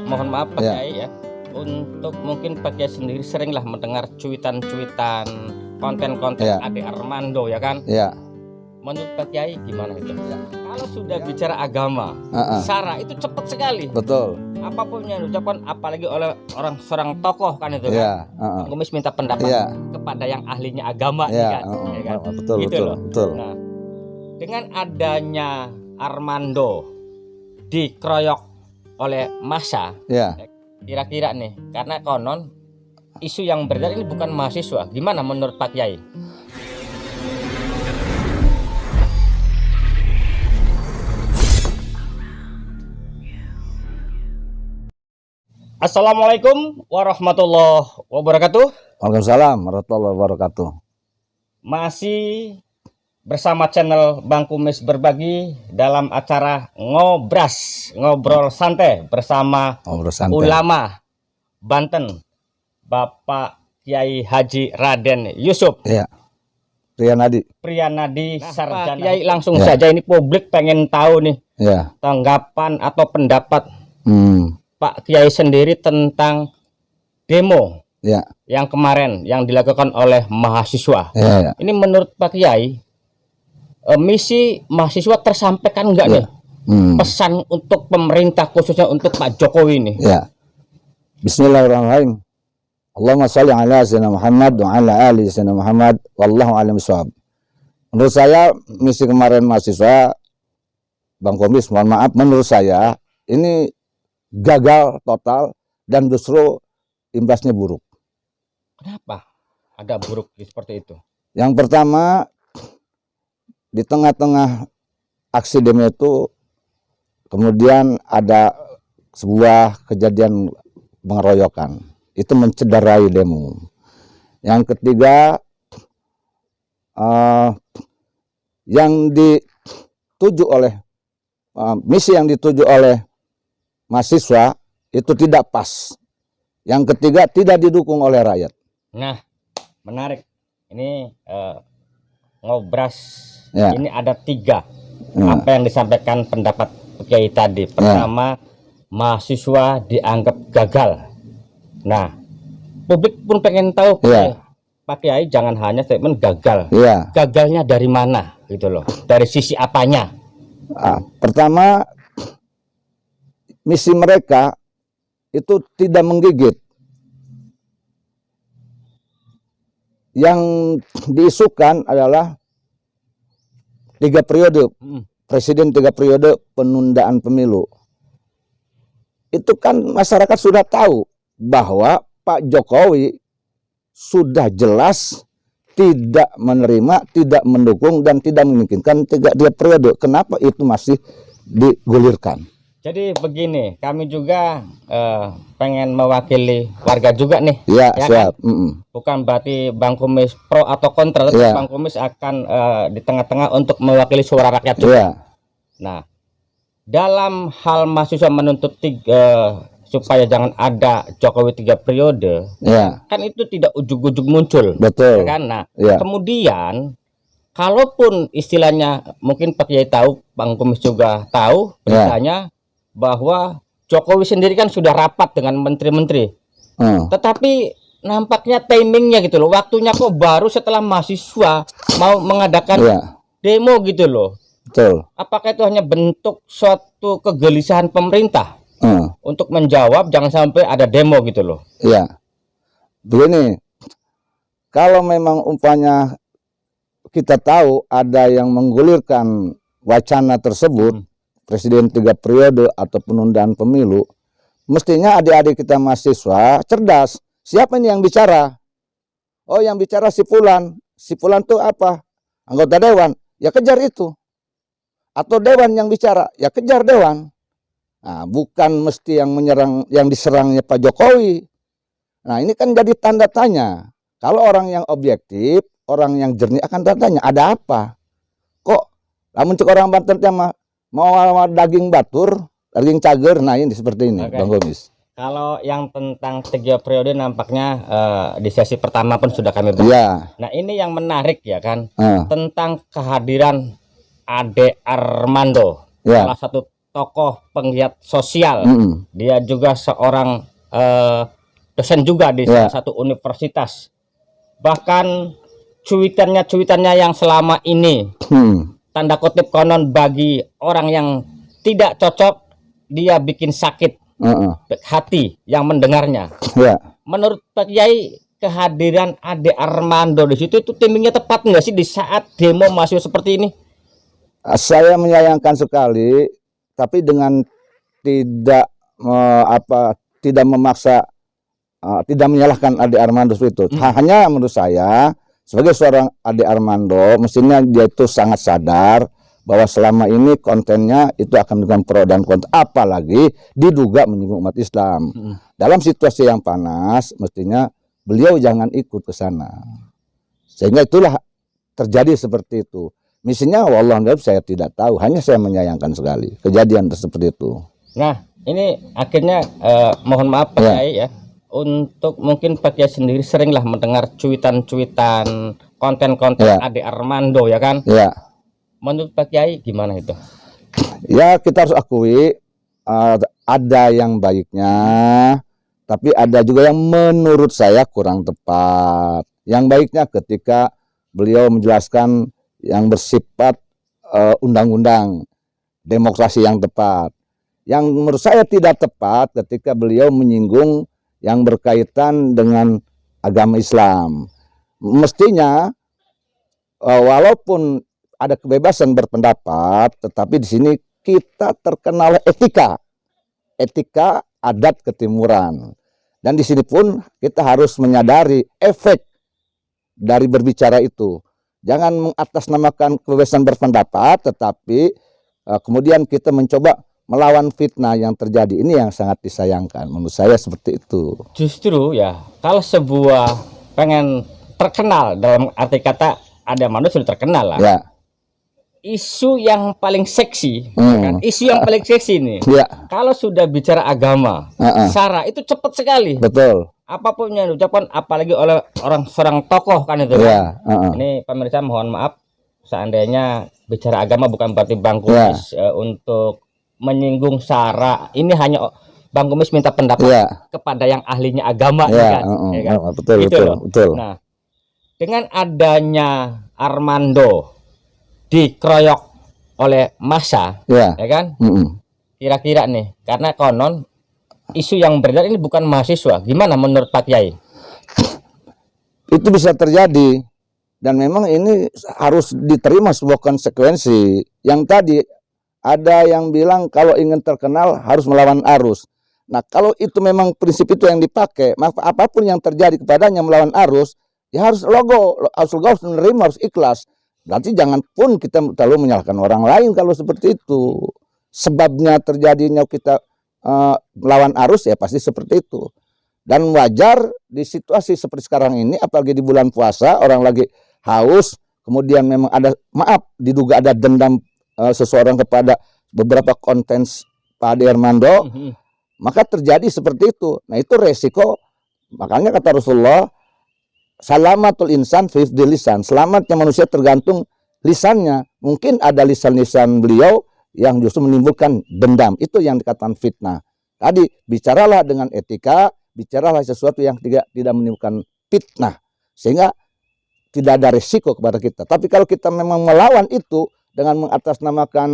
mohon maaf Pak Ya. Kiai ya, untuk mungkin Pak Kiai sendiri seringlah mendengar cuitan-cuitan konten-konten Ya. Ade Armando ya kan? Ya. Menurut Pak Kiai gimana itu? Kalau sudah bicara agama, Sarah itu cepat sekali. Betul. Apapun yang diucapkan, apalagi oleh seorang tokoh kan itu Ya. kan. Kumis minta pendapat Ya. kepada yang ahlinya agama Ya. nih kan. Ya kan? Betul, Gitu betul, loh. betul. Nah, dengan adanya Armando dikeroyok oleh massa, Ya. kira-kira nih, karena konon isu yang beredar ini bukan mahasiswa. Gimana menurut Pak Kiai? Assalamualaikum warahmatullahi wabarakatuh. Waalaikumsalam warahmatullahi wabarakatuh. Masih bersama channel Bang Kumis Berbagi dalam acara Ngobras, Ngobrol Santai bersama ulama Banten, Bapak Kiai Haji Raden Yusuf. Iya. Priyanadi Sarjana. Kiai langsung saja, ini publik pengen tahu nih tanggapan atau pendapat Pak Kiai sendiri tentang demo yang kemarin yang dilakukan oleh mahasiswa. Ini menurut Pak Kiai, misi mahasiswa tersampaikan enggak nih pesan untuk pemerintah, khususnya untuk Pak Jokowi ini? Bismillahirrahmanirrahim. Allahumma sholli ala sayyidina Muhammad wa ala ali sayyidina Muhammad wallahu a'lam bishawab. Menurut saya misi kemarin mahasiswa, Bang Komis, mohon maaf, menurut saya ini gagal total dan justru imbasnya buruk. Kenapa ada buruk seperti itu? Yang pertama, di tengah-tengah aksi demo itu kemudian ada sebuah kejadian pengeroyokan, itu mencederai demo. Yang ketiga, yang dituju oleh misi yang dituju oleh mahasiswa itu tidak pas. Yang ketiga, tidak didukung oleh rakyat. Nah, menarik. Ini ngobras. Ini ada 3 apa yang disampaikan pendapat Kiai tadi. Pertama, mahasiswa dianggap gagal. Nah, publik pun pengen tahu Pak Kiai jangan hanya statement gagal. Gagalnya dari mana gitu loh? Dari sisi apanya? Pertama, misi mereka itu tidak menggigit. Yang diisukan adalah 3 periode, presiden 3 periode, penundaan pemilu. Itu kan masyarakat sudah tahu bahwa Pak Jokowi sudah jelas tidak menerima, tidak mendukung, dan tidak memungkinkan 3 periode. Kenapa itu masih digulirkan? Jadi begini, kami juga pengen mewakili warga juga nih. Ya, siap. Kan? Bukan berarti Bang Kumis pro atau kontra, tapi Bang Kumis akan di tengah-tengah untuk mewakili suara rakyat juga. Nah, dalam hal mahasiswa menuntut supaya jangan ada Jokowi 3 periode, kan itu tidak ujug-ujug muncul. Betul. Ya kan? Nah, kemudian kalaupun istilahnya mungkin Pak Kiai tahu, Bang Kumis juga tahu beritanya, bahwa Jokowi sendiri kan sudah rapat dengan menteri-menteri, tetapi nampaknya timingnya gitu loh, waktunya kok baru setelah mahasiswa mau mengadakan demo gitu loh. Betul. Apakah itu hanya bentuk suatu kegelisahan pemerintah untuk menjawab jangan sampai ada demo gitu loh? Iya. Begini, kalau memang umpamanya kita tahu ada yang menggulirkan wacana tersebut, presiden 3 periode atau penundaan pemilu, mestinya adik-adik kita mahasiswa cerdas. Siapa ini yang bicara? Oh, yang bicara si Fulan. Si Fulan itu apa? Anggota dewan. Ya kejar itu. Atau dewan yang bicara, ya kejar dewan. Nah, bukan mesti yang menyerang, yang diserangnya Pak Jokowi. Nah, ini kan jadi tanda tanya. Kalau orang yang objektif, orang yang jernih akan tanya, ada apa? Kok namun cek orang Banten mau daging batur, daging cager, nah ini seperti ini, Bang Gomis. Kalau yang tentang 3 periode nampaknya di sesi pertama pun sudah kami bahas. Nah, ini yang menarik ya kan, tentang kehadiran Ade Armando, salah satu tokoh penggiat sosial. Dia juga seorang dosen juga di salah satu universitas. Bahkan cuitannya yang selama ini tanda kutip konon bagi orang yang tidak cocok, dia bikin sakit hati yang mendengarnya. Menurut Pak Kiai, kehadiran Ade Armando di situ itu timingnya tepat nggak sih di saat demo masih seperti ini? Saya menyayangkan sekali, tapi dengan tidak tidak memaksa, tidak menyalahkan Ade Armando itu. Hanya menurut saya sebagai seorang Ade Armando, mestinya dia itu sangat sadar bahwa selama ini kontennya itu akan dengan pro dan kontra, apalagi diduga menyinggung umat Islam. Dalam situasi yang panas, mestinya beliau jangan ikut ke sana. Sehingga itulah terjadi seperti itu. Mestinya wallahu saya tidak tahu, hanya saya menyayangkan sekali kejadian seperti itu. Nah, ini akhirnya mohon maaf Pak Kiai ya, untuk mungkin Pak Kiai sendiri seringlah mendengar cuitan-cuitan konten-konten Ade Armando ya kan? Menurut Pak Kiai gimana itu? Ya, kita harus akui ada yang baiknya, tapi ada juga yang menurut saya kurang tepat. Yang baiknya ketika beliau menjelaskan yang bersifat undang-undang, demokrasi yang tepat. Yang menurut saya tidak tepat ketika beliau menyinggung yang berkaitan dengan agama Islam. Mestinya walaupun ada kebebasan berpendapat, tetapi di sini kita terkenal etika adat ketimuran. Dan di sini pun kita harus menyadari efek dari berbicara itu. Jangan mengatasnamakan kebebasan berpendapat, tetapi kemudian kita mencoba melawan fitnah yang terjadi. Ini yang sangat disayangkan. Menurut saya seperti itu. Justru ya, kalau sebuah pengen terkenal dalam arti kata ada manusia sudah terkenal lah. Isu yang paling seksi, kan? Isu yang paling seksi nih. Kalau sudah bicara agama, sara itu cepat sekali. Betul. Apapun yang diucapkan, apalagi oleh seorang tokoh kan itu. Ini pemirsa mohon maaf, seandainya bicara agama bukan berarti Bang Kumis untuk menyinggung sara. Ini hanya Bang Kumis minta pendapat kepada yang ahlinya agama, kan? Betul, gitu betul. Nah, dengan adanya Armando dikeroyok oleh massa, ya kan? Kira-kira nih, karena konon isu yang beredar ini bukan mahasiswa. Gimana menurut Pak Kiai? Itu bisa terjadi, dan memang ini harus diterima sebuah konsekuensi. Yang tadi ada yang bilang kalau ingin terkenal harus melawan arus. Nah, kalau itu memang prinsip itu yang dipakai, maka apapun yang terjadi kepadanya melawan arus, ya harus harus menerima, harus ikhlas. Berarti jangan pun kita terlalu menyalahkan orang lain kalau seperti itu. Sebabnya terjadinya kita melawan arus ya pasti seperti itu. Dan wajar di situasi seperti sekarang ini, apalagi di bulan puasa, orang lagi haus, kemudian memang ada, diduga ada dendam seseorang kepada beberapa konten Pak Ade Armando, maka terjadi seperti itu. Nah, itu resiko. Makanya kata Rasulullah, salamatul insan fi lisan, selamatnya manusia tergantung lisannya. Mungkin ada lisan-lisan beliau yang justru menimbulkan dendam. Itu yang dikatakan fitnah. Tadi bicaralah dengan etika, bicaralah sesuatu yang tidak menimbulkan fitnah, sehingga tidak ada resiko kepada kita. Tapi kalau kita memang melawan itu dengan mengatasnamakan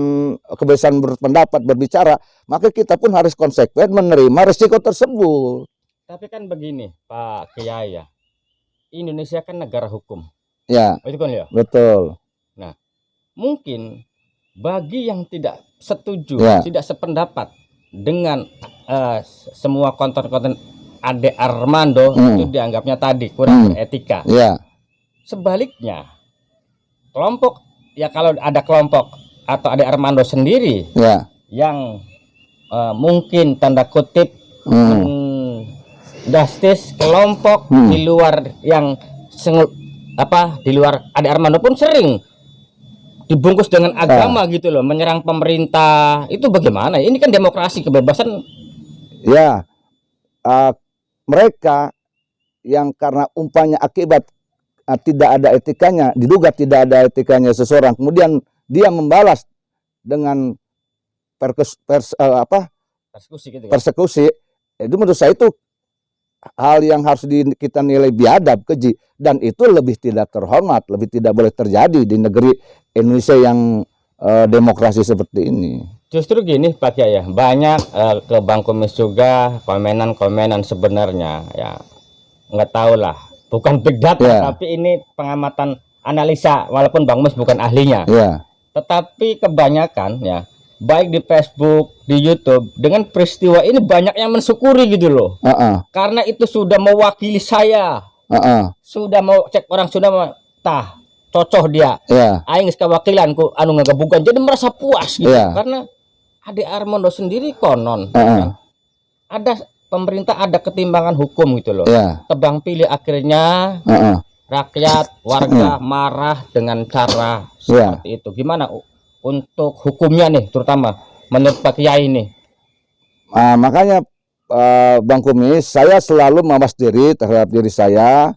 kebebasan berpendapat, berbicara, maka kita pun harus konsekuen menerima resiko tersebut. Tapi kan begini Pak Kiai ya, Indonesia kan negara hukum. Ya. Itu kan ya? Betul. Nah, mungkin bagi yang tidak setuju, tidak sependapat dengan semua konten-konten Ade Armando, itu dianggapnya tadi kurang beretika. Sebaliknya, kelompok, ya kalau ada kelompok atau Ade Armando sendiri yang mungkin tanda kutip drastis kelompok di luar yang di luar Ade Armando pun sering dibungkus dengan agama gitu loh, menyerang pemerintah. Itu bagaimana? Ini kan demokrasi, kebebasan. Ya, mereka yang karena umpamanya akibat tidak ada etikanya, diduga tidak ada etikanya seseorang, kemudian dia membalas dengan persekusi gitu kan? persekusi, itu menurut saya itu hal yang harus kita nilai biadab, keji, dan itu lebih tidak terhormat, lebih tidak boleh terjadi di negeri Indonesia yang demokrasi seperti ini. Justru gini Pak Kiai ya, banyak ke Bang Kumis juga komenan-komenan sebenarnya ya, nggak tahu lah, bukan big data tapi ini pengamatan analisa, walaupun Bang Kumis bukan ahlinya, tetapi kebanyakan ya, baik di Facebook, di YouTube, dengan peristiwa ini banyak yang mensyukuri gitu loh. Karena itu sudah mewakili saya. Sudah mau cek orang sudah mau tah cocok dia. Aing kewakilan ku anu ngegebukan, jadi merasa puas gitu. Karena Ade Armando sendiri konon ada pemerintah, ada ketimbangan hukum gitu loh. Tebang pilih akhirnya rakyat warga marah dengan cara seperti itu. Gimana untuk hukumnya nih, terutama menurut Pak Kiai nih? Makanya Bang Kumis, saya selalu mawas diri terhadap diri saya.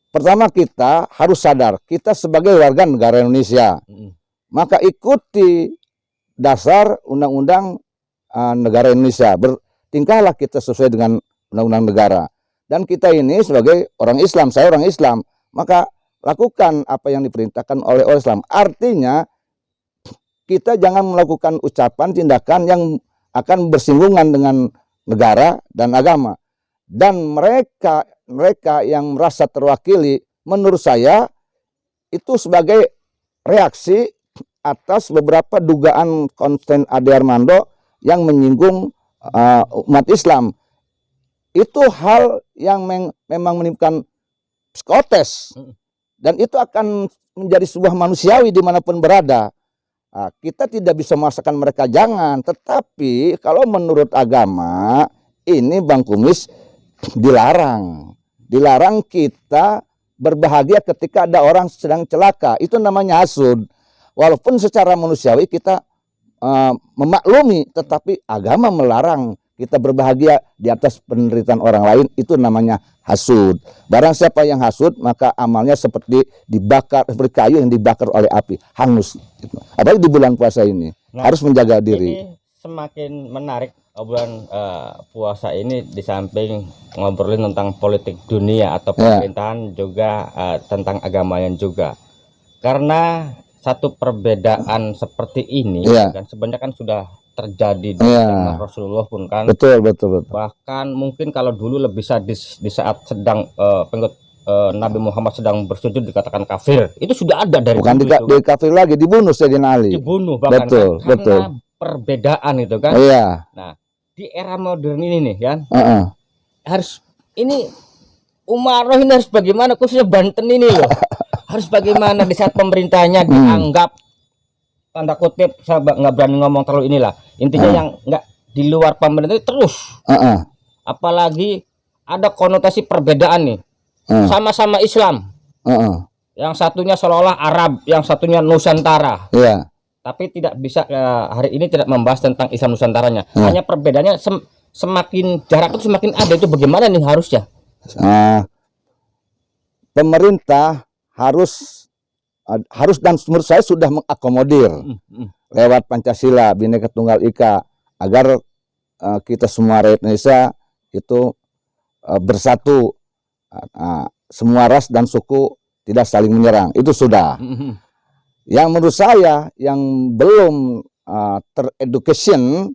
Pertama, kita harus sadar kita sebagai warga negara Indonesia, maka ikuti dasar undang-undang negara Indonesia. Bertingkahlah kita sesuai dengan undang-undang negara. Dan kita ini sebagai orang Islam, saya orang Islam, maka lakukan apa yang diperintahkan oleh Islam. Artinya kita jangan melakukan ucapan, tindakan yang akan bersinggungan dengan negara dan agama. Dan mereka yang merasa terwakili, menurut saya itu sebagai reaksi atas beberapa dugaan konten Ade Armando yang menyinggung umat Islam. Itu hal yang memang menimbulkan psikotes, dan itu akan menjadi sebuah manusiawi dimanapun berada. Kita tidak bisa memaksakan mereka, jangan. Tetapi kalau menurut agama ini Bang Kumis dilarang kita berbahagia ketika ada orang sedang celaka. Itu namanya hasud. Walaupun secara manusiawi kita memaklumi, tetapi agama melarang kita berbahagia di atas penderitaan orang lain. Itu namanya hasud. Barang siapa yang hasud, maka amalnya seperti dibakar, seperti kayu yang dibakar oleh api, hangus. Apalagi di bulan puasa ini, harus menjaga diri. Ini semakin menarik obrolan puasa ini, di samping ngobrolin tentang politik dunia atau pemerintahan, juga tentang agamanya juga. Karena satu perbedaan seperti ini kan sebenarnya kan sudah terjadi di zaman Rasulullah pun kan. Betul. Bahkan mungkin kalau dulu lebih sadis, di saat sedang Nabi Muhammad sedang bersujud dikatakan kafir. Itu sudah ada dari bukan di kafir lagi, dibunuh Sayyidina Ali. Dibunuh bahkan betul. Karena perbedaan itu kan. Nah, di era modern ini nih kan. Harus ini Umaroh ini harus bagaimana, khususnya Banten ini loh. Harus bagaimana di saat pemerintahnya dianggap tanda kutip, saya nggak berani ngomong terlalu inilah, intinya yang nggak di luar pemerintah terus. Apalagi ada konotasi perbedaan nih, sama-sama Islam, yang satunya seolah-olah Arab, yang satunya Nusantara, tapi tidak bisa hari ini tidak membahas tentang Islam Nusantaranya. Hanya perbedaannya semakin jarak itu semakin ada. Itu bagaimana nih harusnya? Pemerintah harus dan menurut saya sudah mengakomodir lewat Pancasila, Bhinneka Tunggal Ika, agar kita semua rakyat Indonesia itu bersatu, semua ras dan suku tidak saling menyerang. Itu sudah. Yang menurut saya yang belum tereducation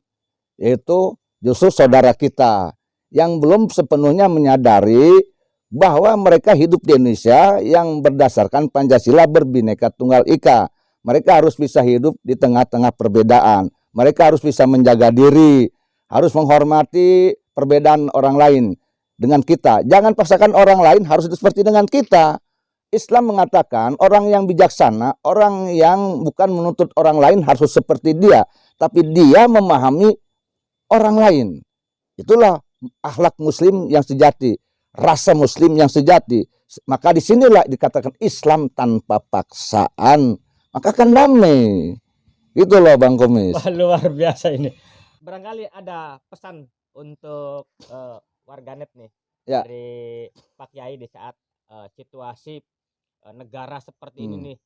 yaitu justru saudara kita yang belum sepenuhnya menyadari bahwa mereka hidup di Indonesia yang berdasarkan Pancasila, berbineka tunggal ika. Mereka harus bisa hidup di tengah-tengah perbedaan. Mereka harus bisa menjaga diri, harus menghormati perbedaan orang lain dengan kita. Jangan paksakan orang lain harus seperti dengan kita. Islam mengatakan orang yang bijaksana, orang yang bukan menuntut orang lain harus seperti dia, tapi dia memahami orang lain. Itulah akhlak Muslim yang sejati. Rasa Muslim yang sejati. Maka disinilah dikatakan Islam tanpa paksaan, maka akan damai. Gitu loh Bang Kumis. Wah, luar biasa ini. Barangkali ada pesan untuk warganet nih dari Pak Kiai di saat situasi negara seperti ini nih,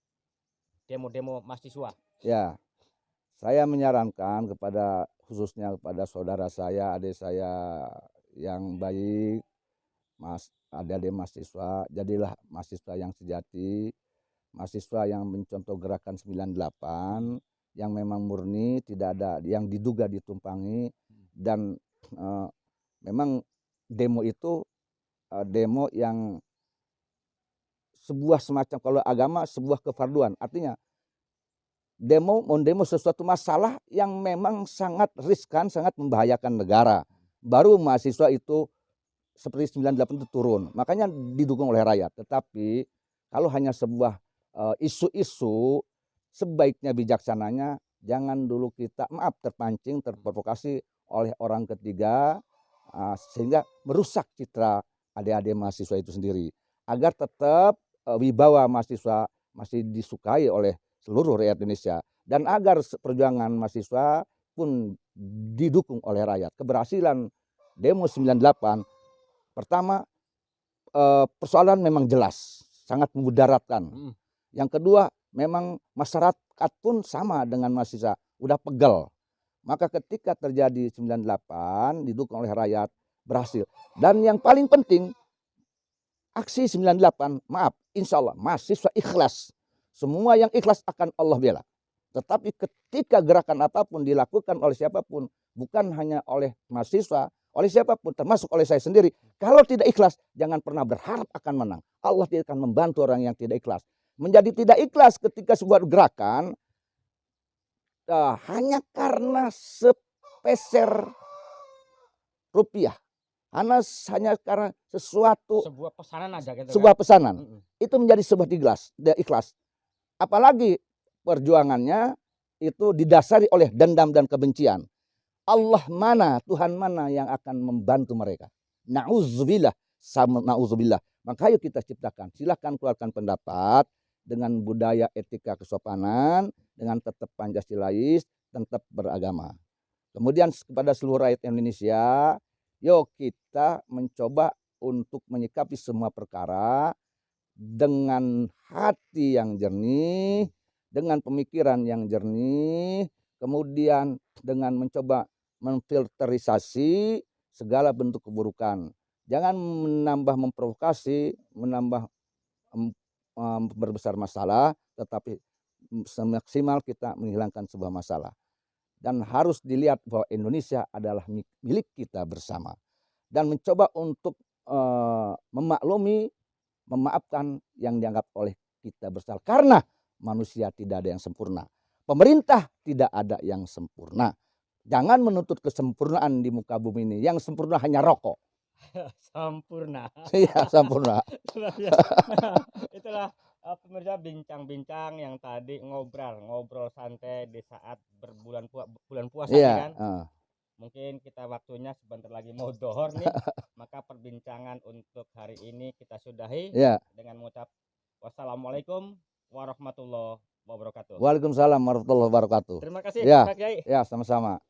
demo-demo mahasiswa. Ya, saya menyarankan kepada khususnya kepada saudara saya, adik saya yang baik, adik-adik mahasiswa, jadilah mahasiswa yang sejati, mahasiswa yang mencontoh gerakan 98, yang memang murni, tidak ada yang diduga ditumpangi, dan memang demo itu demo yang sebuah semacam, kalau agama sebuah kefarduan, artinya demo sesuatu masalah yang memang sangat riskan, sangat membahayakan negara. Baru mahasiswa itu seperti 98 itu turun. Makanya didukung oleh rakyat. Tetapi kalau hanya sebuah isu-isu, sebaiknya bijaksananya jangan dulu kita terpancing, terprovokasi oleh orang ketiga, sehingga merusak citra adik-adik mahasiswa itu sendiri. Agar tetap wibawa mahasiswa masih disukai oleh seluruh rakyat Indonesia, dan agar perjuangan mahasiswa pun didukung oleh rakyat. Keberhasilan demo 98, pertama persoalan memang jelas, sangat memudaratkan. Yang kedua, memang masyarakat pun sama dengan mahasiswa, udah pegel. Maka ketika terjadi 98 didukung oleh rakyat, berhasil. Dan yang paling penting, aksi 98, insya Allah mahasiswa ikhlas. Semua yang ikhlas akan Allah bela. Tetapi ketika gerakan apapun dilakukan oleh siapapun, bukan hanya oleh mahasiswa, oleh siapapun, termasuk oleh saya sendiri, kalau tidak ikhlas, jangan pernah berharap akan menang. Allah tidak akan membantu orang yang tidak ikhlas. Menjadi tidak ikhlas ketika sebuah gerakan, hanya karena sepeser rupiah, hanya karena sesuatu, sebuah pesanan aja gitu, sebuah pesanan, itu menjadi sebuah ikhlas. Apalagi perjuangannya itu didasari oleh dendam dan kebencian. Allah mana, Tuhan mana yang akan membantu mereka? Na'udzubillah, sama na'udzubillah. Maka ayo kita ciptakan, silahkan keluarkan pendapat dengan budaya etika kesopanan, dengan tetap Pancasilais, tetap beragama. Kemudian kepada seluruh rakyat Indonesia, yuk kita mencoba untuk menyikapi semua perkara dengan hati yang jernih, dengan pemikiran yang jernih, kemudian dengan mencoba memfilterisasi segala bentuk keburukan. Jangan memprovokasi, berbesar masalah, tetapi semaksimal kita menghilangkan sebuah masalah. Dan harus dilihat bahwa Indonesia adalah milik kita bersama. Dan mencoba untuk memaklumi, memaafkan yang dianggap oleh kita bersalah. Karena manusia tidak ada yang sempurna. Pemerintah tidak ada yang sempurna. Jangan menuntut kesempurnaan di muka bumi ini. Yang sempurna hanya rokok. Sempurna. Iya, sempurna. Itulah pemirsa bincang-bincang yang tadi ngobrol santai di saat bulan puasa, iya, kan. Mungkin kita waktunya sebentar lagi mau dohor nih. Maka perbincangan untuk hari ini kita sudahi dengan mengucap wassalamualaikum warahmatullahi wabarakatuh. Waalaikumsalam warahmatullahi wabarakatuh. Terima kasih Pak Kiai. Ya, sama-sama.